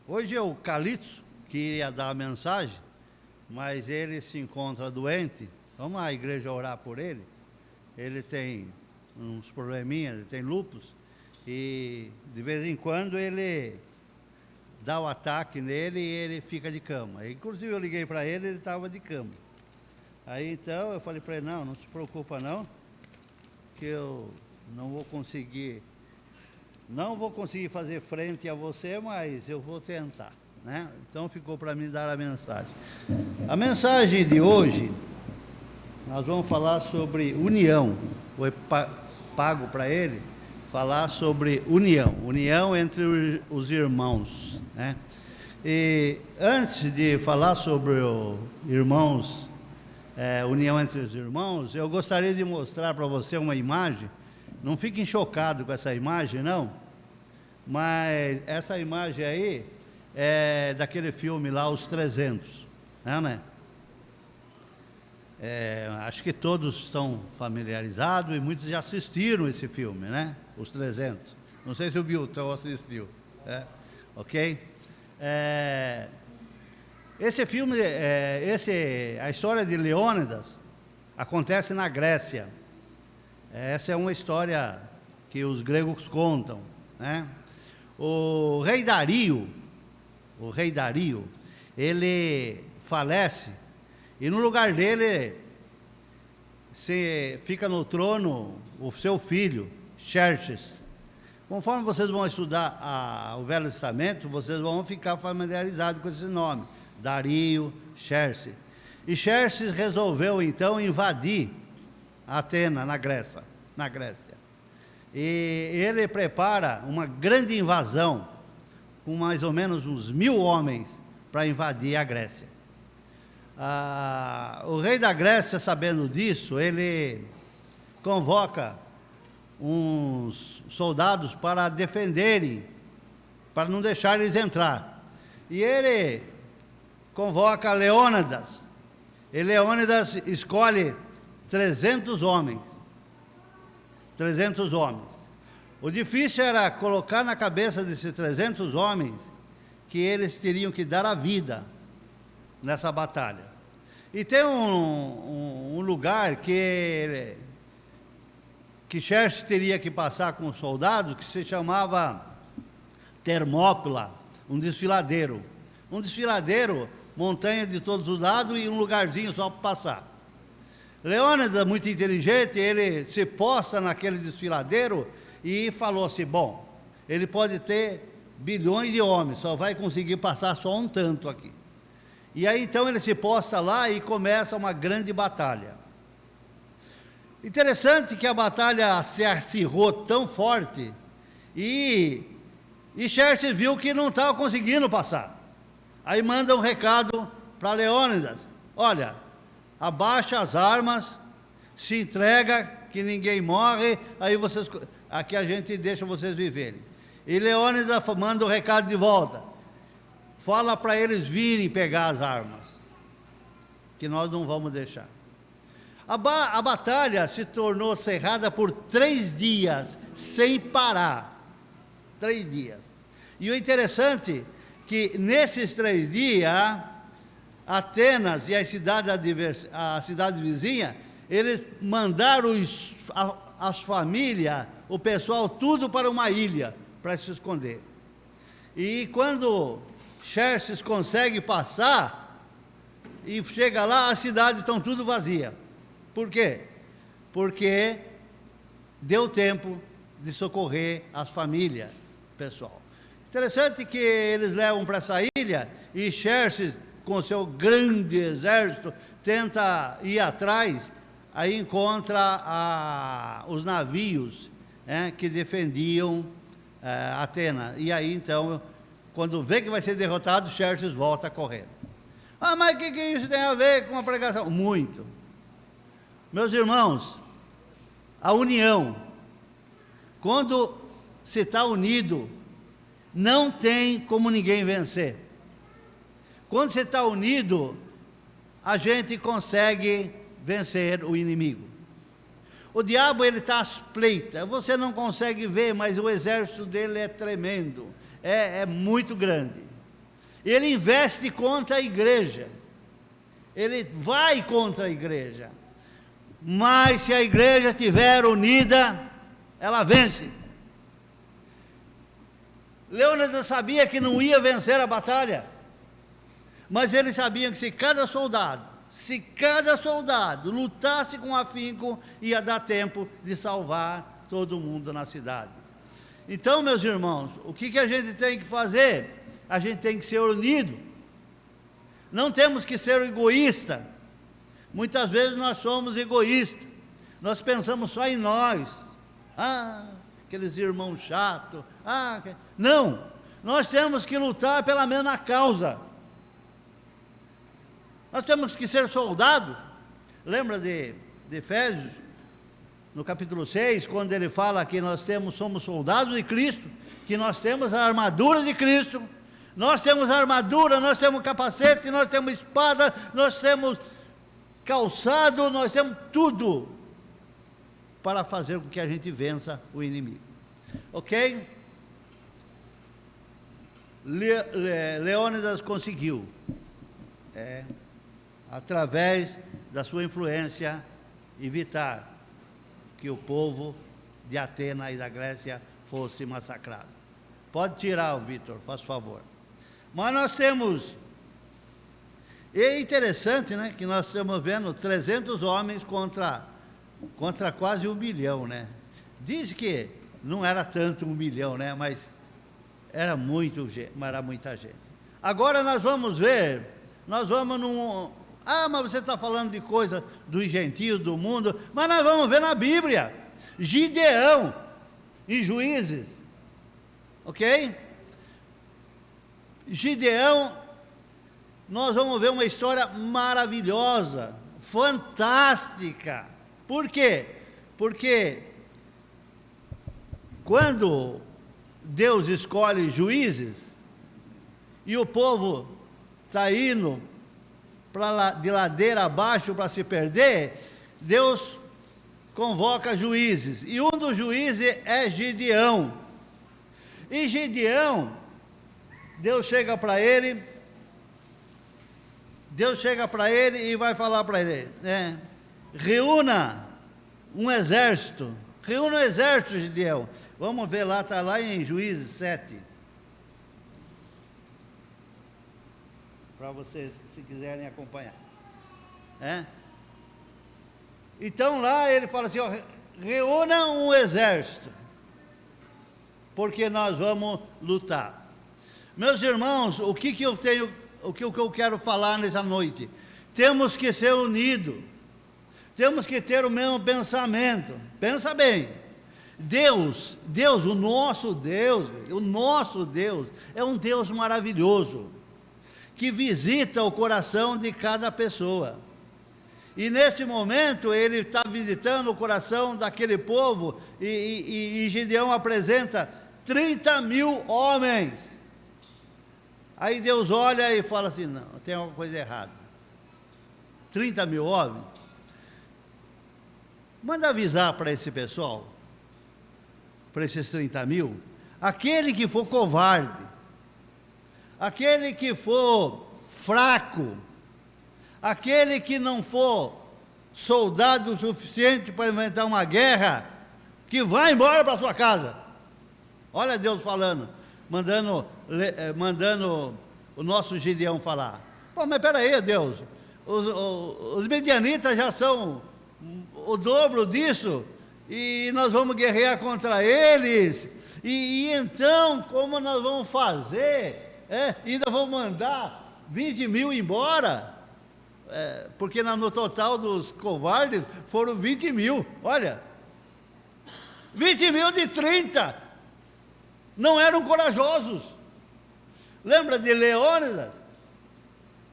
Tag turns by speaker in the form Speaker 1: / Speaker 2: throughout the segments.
Speaker 1: Hoje é o Calixto que ia dar a mensagem, mas ele se encontra doente. Vamos à igreja orar por ele. Ele tem uns probleminhas, ele tem lúpus, e de vez em quando ele dá o ataque nele e ele fica de cama. Inclusive eu liguei para ele, ele estava de cama. Aí então eu falei para ele, não se preocupa não, que eu não vou conseguir fazer frente a você, mas eu vou tentar, né? Então ficou para mim dar a mensagem. A mensagem de hoje, nós vamos falar sobre união. Foi pago para ele falar sobre união entre os irmãos, né? E antes de falar sobre irmãos, união entre os irmãos, eu gostaria de mostrar para você uma imagem. Não fiquem chocados com essa imagem, não, mas essa imagem aí é daquele filme lá, Os 300, né? Acho que todos estão familiarizados e muitos já assistiram esse filme, né? Os 300. Não sei se o Bilton assistiu, ok? Esse filme, a história de Leônidas acontece na Grécia. Essa é uma história que os gregos contam, né? O rei Dario, ele falece e no lugar dele fica no trono o seu filho, Xerxes. Conforme vocês vão estudar o Velho Testamento, vocês vão ficar familiarizados com esse nome, Dario, Xerxes. E Xerxes resolveu então invadir Atenas, na Grécia. E ele prepara uma grande invasão, com mais ou menos uns 1000 homens, para invadir a Grécia. O rei da Grécia, sabendo disso, ele convoca uns soldados para defenderem, para não deixar eles entrar. E ele convoca Leônidas. E Leônidas escolhe 300 homens. O difícil era colocar na cabeça desses 300 homens que eles teriam que dar a vida nessa batalha. E tem um lugar que Xerxes teria que passar com os soldados, que se chamava Termópila, um desfiladeiro, montanha de todos os lados e um lugarzinho só para passar. Leônidas, muito inteligente, ele se posta naquele desfiladeiro e falou assim, bom, ele pode ter bilhões de homens, só vai conseguir passar só um tanto aqui. E aí então ele se posta lá e começa uma grande batalha. Interessante que a batalha se acirrou tão forte e Xerxes viu que não estava conseguindo passar. Aí manda um recado para Leônidas, olha, abaixa as armas, se entrega, que ninguém morre, aí aqui a gente deixa vocês viverem. E Leônidas manda o recado de volta, fala para eles virem pegar as armas, que nós não vamos deixar. A batalha se tornou cerrada por 3 dias, sem parar. 3 dias. E o interessante é que nesses 3 dias, Atenas e a cidade vizinha, eles mandaram as famílias, o pessoal, tudo para uma ilha, para se esconder. E quando Xerxes consegue passar, e chega lá, as cidades estão tudo vazias. Por quê? Porque deu tempo de socorrer as famílias, pessoal. Interessante que eles levam para essa ilha, e Xerxes, com seu grande exército, tenta ir atrás, aí encontra os navios que defendiam Atenas. E aí então, quando vê que vai ser derrotado, Xerxes volta correndo. Mas o que isso tem a ver com a pregação? Muito. Meus irmãos, a união, quando se está unido, não tem como ninguém vencer. Quando você está unido, a gente consegue vencer o inimigo. O diabo, ele está às pleitas, você não consegue ver, mas o exército dele é tremendo, é muito grande. ele investe contra a igreja, ele vai contra a igreja, mas se a igreja estiver unida, ela vence. Leônidas sabia que não ia vencer a batalha, mas ele sabia que se cada soldado lutasse com afinco, ia dar tempo de salvar todo mundo na cidade. Então, meus irmãos, o que a gente tem que fazer? A gente tem que ser unido, não temos que ser egoísta. Muitas vezes nós somos egoístas, nós pensamos só em nós, aqueles irmãos chatos, não, nós temos que lutar pela mesma causa, nós temos que ser soldados. Lembra de Efésios, no capítulo 6, quando ele fala que somos soldados de Cristo, que nós temos a armadura de Cristo, nós temos a armadura, nós temos capacete, nós temos espada, nós temos calçado, nós temos tudo para fazer com que a gente vença o inimigo, ok? Leônidas conseguiu, através da sua influência, evitar que o povo de Atenas e da Grécia fosse massacrado. Pode tirar, Vitor, faz favor. Mas nós temos, é interessante, né, que nós estamos vendo 300 homens contra quase 1 milhão, né? Diz que não era tanto 1 milhão, né, mas era muita gente. Agora nós vamos ver, mas você está falando de coisa dos gentios, do mundo, mas nós vamos ver na Bíblia, Gideão, em Juízes, ok? Gideão, nós vamos ver uma história maravilhosa, fantástica. Por quê? Porque quando Deus escolhe juízes, e o povo está indo de ladeira abaixo para se perder, Deus convoca juízes, e um dos juízes é Gideão. E Gideão, Deus chega para ele e vai falar para ele, reúna um exército, Gideão. Vamos ver lá, está lá em Juízes 7, para vocês, se quiserem acompanhar. Então lá ele fala assim, reúna um exército, porque nós vamos lutar. Meus irmãos, o que eu quero falar nessa noite? Temos que ser unidos, temos que ter o mesmo pensamento. Pensa bem, Deus, o nosso Deus é um Deus maravilhoso, que visita o coração de cada pessoa. E neste momento ele está visitando o coração daquele povo, e Gideão apresenta 30 mil homens. Aí Deus olha e fala assim, não, tem alguma coisa errada. 30 mil homens? Manda avisar para esse pessoal, para esses 30 mil, aquele que for covarde, aquele que for fraco, aquele que não for soldado suficiente para inventar uma guerra, que vá embora para sua casa. Olha Deus falando, mandando o nosso Gideão falar. Pô, mas peraí, Deus, os medianitas já são o dobro disso, e nós vamos guerrear contra eles, e então, como nós vamos fazer? Ainda vamos mandar 20 mil embora, porque no total dos covardes foram 20 mil, olha, 20 mil de 30, não eram corajosos. Lembra de Leônidas?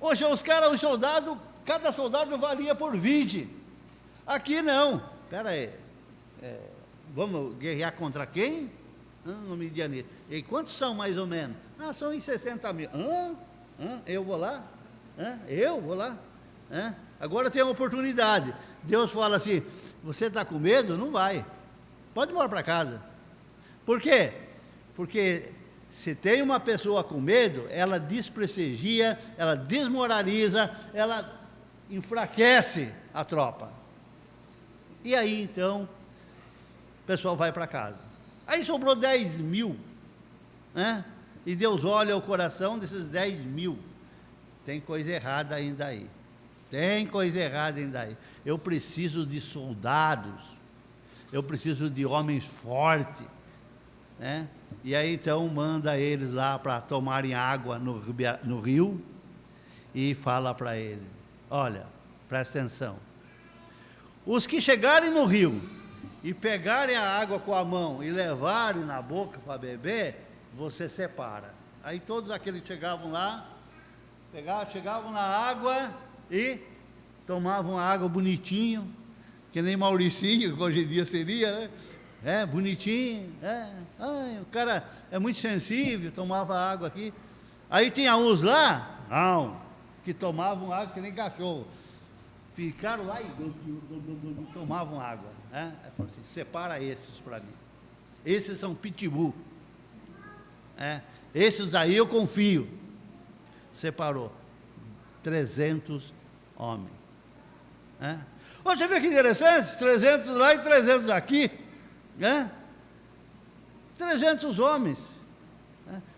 Speaker 1: Hoje os soldados, cada soldado valia por 20, aqui não, espera aí, vamos guerrear contra quem? No Midianita. E quantos são mais ou menos? São em 60 mil. Eu vou lá? Eu vou lá? Agora tem uma oportunidade. Deus fala assim, você está com medo? Não vai. Pode ir embora para casa. Por quê? Porque se tem uma pessoa com medo, ela desprestigia, ela desmoraliza, ela enfraquece a tropa. E aí então, o pessoal vai para casa. Aí sobrou 10 mil, né? E Deus olha o coração desses 10 mil. Tem coisa errada ainda aí. Tem coisa errada ainda aí. Eu preciso de soldados. Eu preciso de homens fortes, né? E aí então manda eles lá para tomarem água no rio e fala para eles: olha, presta atenção. Os que chegarem no rio e pegarem a água com a mão e levarem na boca para beber, você separa. Aí todos aqueles que chegavam lá, chegavam na água e tomavam a água bonitinho, que nem Mauricinho, que hoje em dia seria, né? Bonitinho, Ai, o cara é muito sensível, tomava água aqui. Aí tinha uns lá, não, que tomavam água que nem cachorro. Ficaram lá e tomavam água, né? Aí falou assim: separa esses para mim. Esses são pitbull. Esses aí eu confio. Separou 300 homens. Você vê que interessante? 300 lá e 300 aqui. 300 homens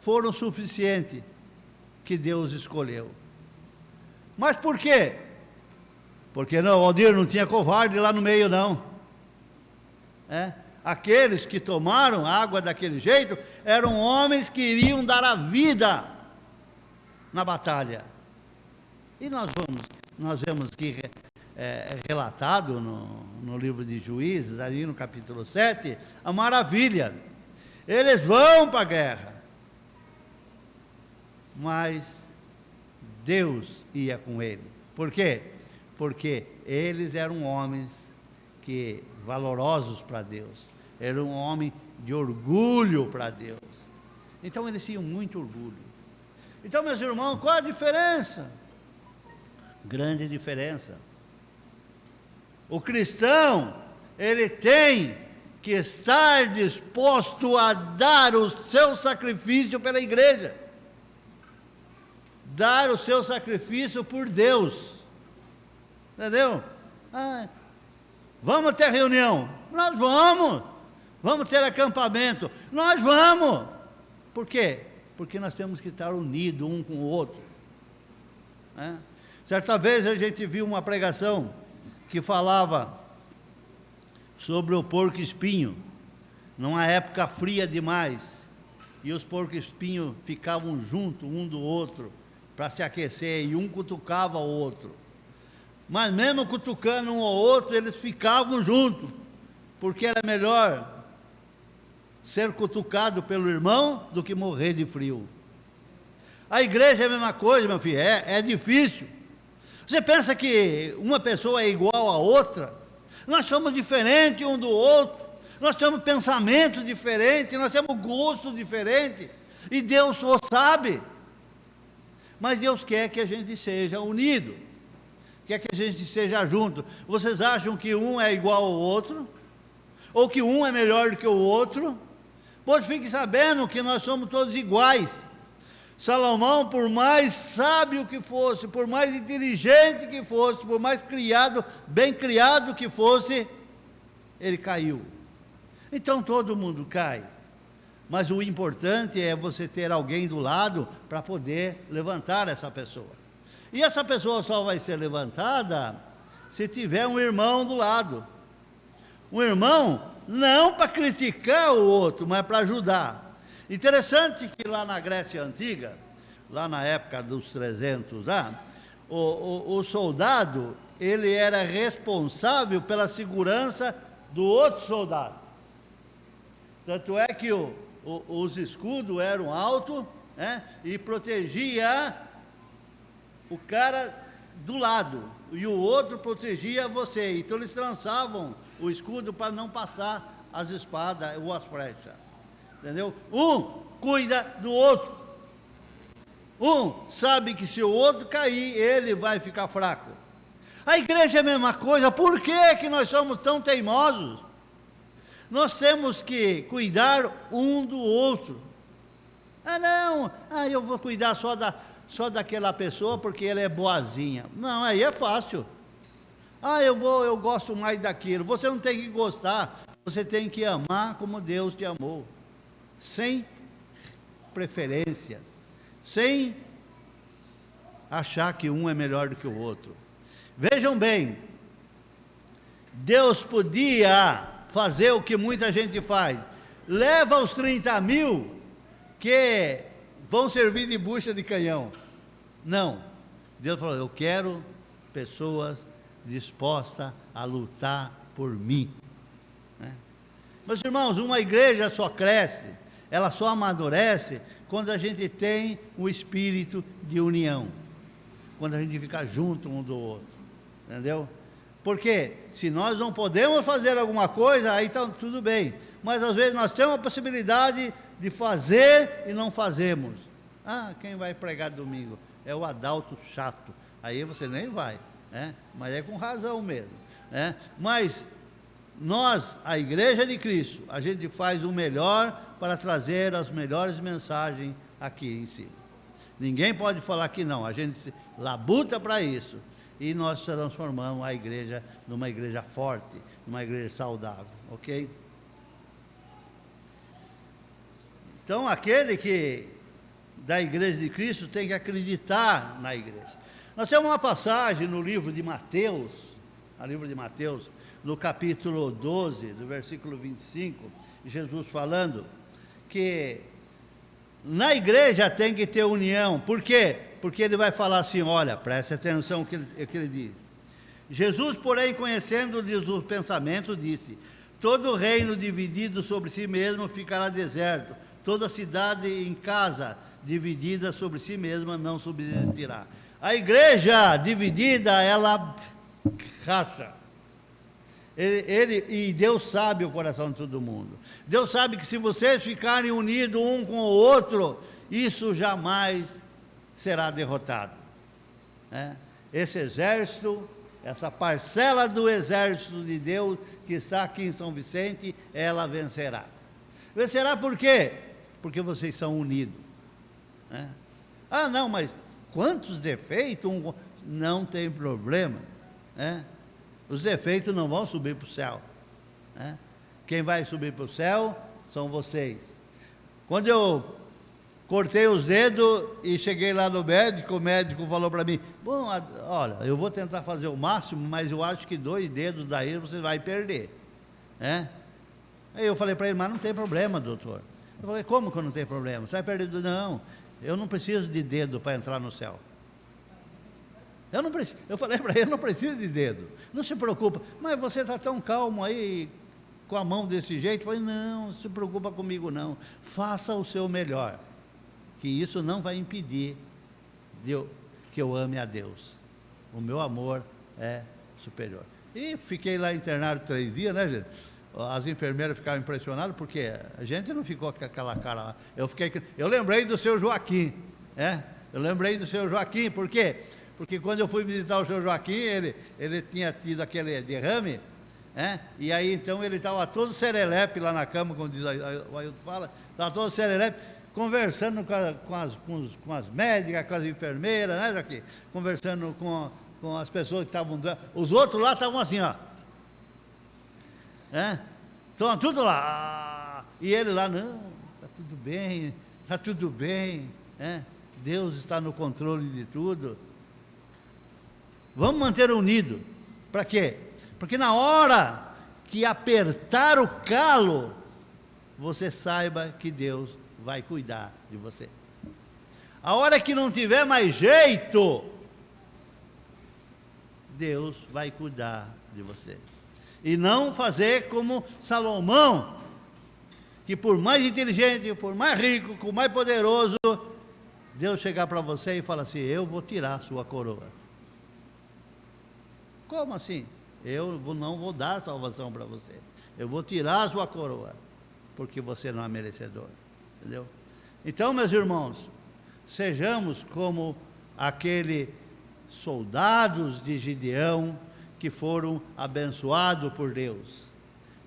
Speaker 1: foram suficientes que Deus escolheu. Mas por quê? Porque não, Aldir, não tinha covarde lá no meio, não. Aqueles que tomaram água daquele jeito eram homens que iriam dar a vida na batalha. E nós vemos que relatado no livro de Juízes, ali no capítulo 7, a maravilha. Eles vão para a guerra, mas Deus ia com ele. Por quê? Porque eles eram homens valorosos para Deus, eram um homem de orgulho para Deus. Então eles tinham muito orgulho. Então, meus irmãos, qual a diferença? Grande diferença. O cristão, ele tem que estar disposto a dar o seu sacrifício pela igreja, dar o seu sacrifício por Deus, entendeu? Vamos ter reunião? Nós vamos ter acampamento? Nós vamos. Por quê? Porque nós temos que estar unidos um com o outro, Certa vez a gente viu uma pregação que falava sobre o porco-espinho, numa época fria demais, e os porco-espinhos ficavam juntos um do outro para se aquecer, e um cutucava o outro. Mas mesmo cutucando um ao outro, eles ficavam juntos, porque era melhor ser cutucado pelo irmão do que morrer de frio. A igreja é a mesma coisa, meu filho, é difícil. Você pensa que uma pessoa é igual a outra? Nós somos diferentes um do outro, nós temos pensamentos diferentes, nós temos gostos diferentes, e Deus o sabe. Mas Deus quer que a gente seja unido, quer que a gente esteja junto. Vocês acham que um é igual ao outro? Ou que um é melhor do que o outro? Pois fique sabendo que nós somos todos iguais. Salomão, por mais sábio que fosse, por mais inteligente que fosse, por mais bem criado que fosse, ele caiu. Então todo mundo cai. Mas o importante é você ter alguém do lado para poder levantar essa pessoa. E essa pessoa só vai ser levantada se tiver um irmão do lado. Um irmão não para criticar o outro, mas para ajudar. Interessante que lá na Grécia Antiga, lá na época dos 300, o soldado, ele era responsável pela segurança do outro soldado. Tanto é que os escudos eram altos, e protegia o cara do lado, e o outro protegia você. Então eles trançavam o escudo para não passar as espadas ou as flechas. Entendeu? Um cuida do outro. Um sabe que se o outro cair, ele vai ficar fraco. A igreja é a mesma coisa. Por que nós somos tão teimosos? Nós temos que cuidar um do outro. Ah, não, eu vou cuidar só daquela pessoa porque ela é boazinha. Não, aí é fácil. Eu gosto mais daquilo. Você não tem que gostar, você tem que amar como Deus te amou, sem preferências, sem achar que um é melhor do que o outro. Vejam bem, Deus podia fazer o que muita gente faz: leva os 30.000 que vão servir de bucha de canhão. Não, Deus falou: eu quero pessoas dispostas a lutar por mim, né? Meus irmãos, uma igreja só cresce, ela só amadurece quando a gente tem o espírito de união, quando a gente fica junto um do outro, entendeu? Porque se nós não podemos fazer alguma coisa, aí está tudo bem, mas às vezes nós temos a possibilidade de fazer e não fazemos. Quem vai pregar domingo? É o Adalto chato, aí você nem vai, né? Mas é com razão mesmo, né? Mas nós, a Igreja de Cristo, a gente faz o melhor para trazer as melhores mensagens aqui em cima. Ninguém pode falar que não, a gente labuta para isso, e nós transformamos a igreja numa igreja forte, numa igreja saudável, ok? Então, aquele que da Igreja de Cristo tem que acreditar na igreja. Nós temos uma passagem no livro de Mateus, no capítulo 12, do versículo 25, Jesus falando que na igreja tem que ter união. Por quê? Porque ele vai falar assim, olha, preste atenção no que ele diz. Jesus, porém, conhecendo-lhes os pensamentos, disse: todo reino dividido sobre si mesmo ficará deserto, toda cidade em casa dividida sobre si mesma não subsistirá. A igreja dividida, ela racha. E Deus sabe o coração de todo mundo. Deus sabe que se vocês ficarem unidos um com o outro, isso jamais será derrotado, né? Esse exército, essa parcela do exército de Deus que está aqui em São Vicente, ela vencerá. Vencerá por quê? Porque vocês são unidos, né? Não, mas quantos defeitos? Não tem problema, né? Os defeitos não vão subir para o céu, né? Quem vai subir para o céu são vocês. Quando eu cortei os dedos e cheguei lá no médico, o médico falou para mim: bom, olha, eu vou tentar fazer o máximo, mas eu acho que 2 dedos daí você vai perder, né? Aí eu falei para ele: mas não tem problema, doutor. Eu falei: como que não tem problema? Você vai perder? Não, eu não preciso de dedo para entrar no céu. Eu falei para ele: não preciso de dedo, não se preocupa. Mas você está tão calmo aí, com a mão desse jeito. Eu falei: não se preocupa comigo não, faça o seu melhor, que isso não vai impedir que eu ame a Deus. O meu amor é superior. E fiquei lá internado 3 dias, né, gente? As enfermeiras ficavam impressionadas, porque a gente não ficou com aquela cara lá. Eu lembrei do seu Joaquim, né? Eu lembrei do seu Joaquim, por quê? Porque quando eu fui visitar o seu Joaquim, ele tinha tido aquele derrame, né? E aí então ele estava todo serelepe lá na cama, como diz o Ailton fala, estava todo serelepe, conversando com as médicas, com as enfermeiras, né, Joaquim? Conversando com as pessoas que estavam doendo. Os outros lá estavam assim, ó, né? Estão tudo lá. E ele lá: não, está tudo bem, né? Deus está no controle de tudo. Vamos manter unido. Para quê? Porque na hora que apertar o calo, você saiba que Deus vai cuidar de você. A hora que não tiver mais jeito, Deus vai cuidar de você. E não fazer como Salomão, que por mais inteligente, por mais rico, por mais poderoso, Deus chegar para você e falar assim: eu vou tirar a sua coroa. Como assim? Eu não vou dar salvação para você. Eu vou tirar a sua coroa, porque você não é merecedor. Entendeu? Então, meus irmãos, sejamos como aqueles soldados de Gideão que foram abençoados por Deus.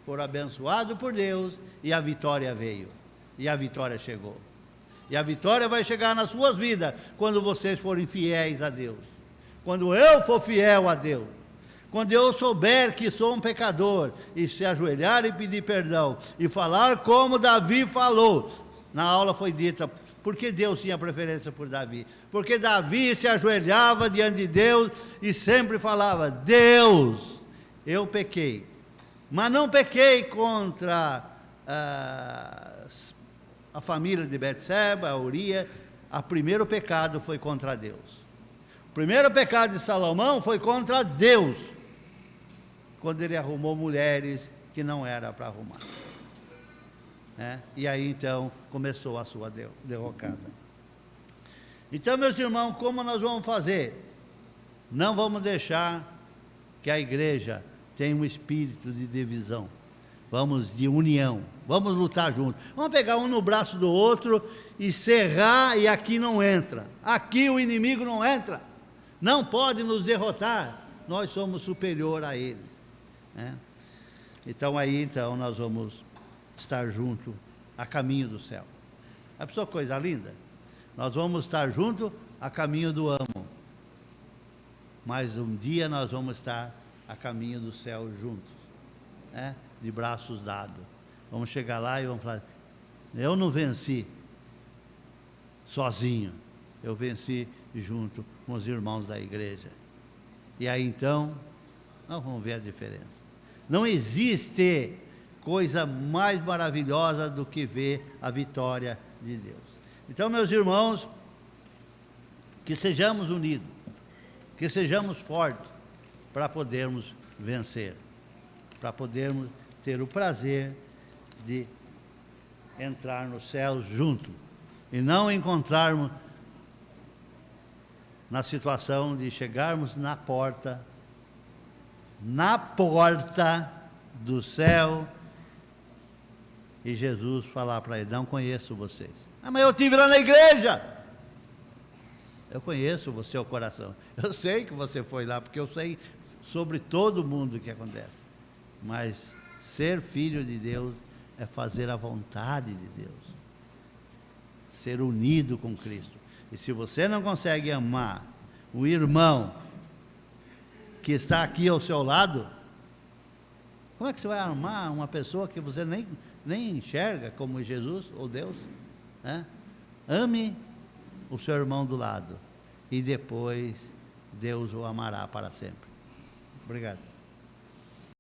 Speaker 1: Foram abençoados por Deus e a vitória veio. E a vitória chegou. E a vitória vai chegar nas suas vidas quando vocês forem fiéis a Deus. Quando eu for fiel a Deus. Quando eu souber que sou um pecador e se ajoelhar e pedir perdão e falar como Davi falou. Na aula foi dita, por que Deus tinha preferência por Davi? Porque Davi se ajoelhava diante de Deus e sempre falava: Deus, eu pequei. Mas não pequei contra a família de Betseba, a Uria. O primeiro pecado foi contra Deus. O primeiro pecado de Salomão foi contra Deus, quando ele arrumou mulheres que não era para arrumar. E aí então começou a sua derrocada. Então, meus irmãos, como nós vamos fazer? Não vamos deixar que a igreja tenha um espírito de divisão. Vamos de união, vamos lutar juntos. Vamos pegar um no braço do outro e cerrar, e aqui não entra. Aqui o inimigo não entra. Não pode nos derrotar. Nós somos superior a eles. Então nós vamos estar juntos a caminho do céu. A pessoa, coisa linda. Nós vamos estar juntos a caminho do amo. Mas um dia nós vamos estar a caminho do céu juntos, de braços dados. Vamos chegar lá e vamos falar: eu não venci sozinho, eu venci junto com os irmãos da igreja. E aí então nós vamos ver a diferença. Não existe coisa mais maravilhosa do que ver a vitória de Deus. Então, meus irmãos, que sejamos unidos, que sejamos fortes para podermos vencer, para podermos ter o prazer de entrar no céu junto e não encontrarmos na situação de chegarmos na porta do céu e Jesus falar para ele: não conheço vocês. Mas eu estive lá na igreja. Eu conheço o seu coração, eu sei que você foi lá, porque eu sei sobre todo mundo o que acontece. Mas ser filho de Deus é fazer a vontade de Deus, ser unido com Cristo. E se você não consegue amar o irmão que está aqui ao seu lado, como é que você vai amar uma pessoa que você nem enxerga como Jesus ou Deus? Ame o seu irmão do lado e depois Deus o amará para sempre. Obrigado.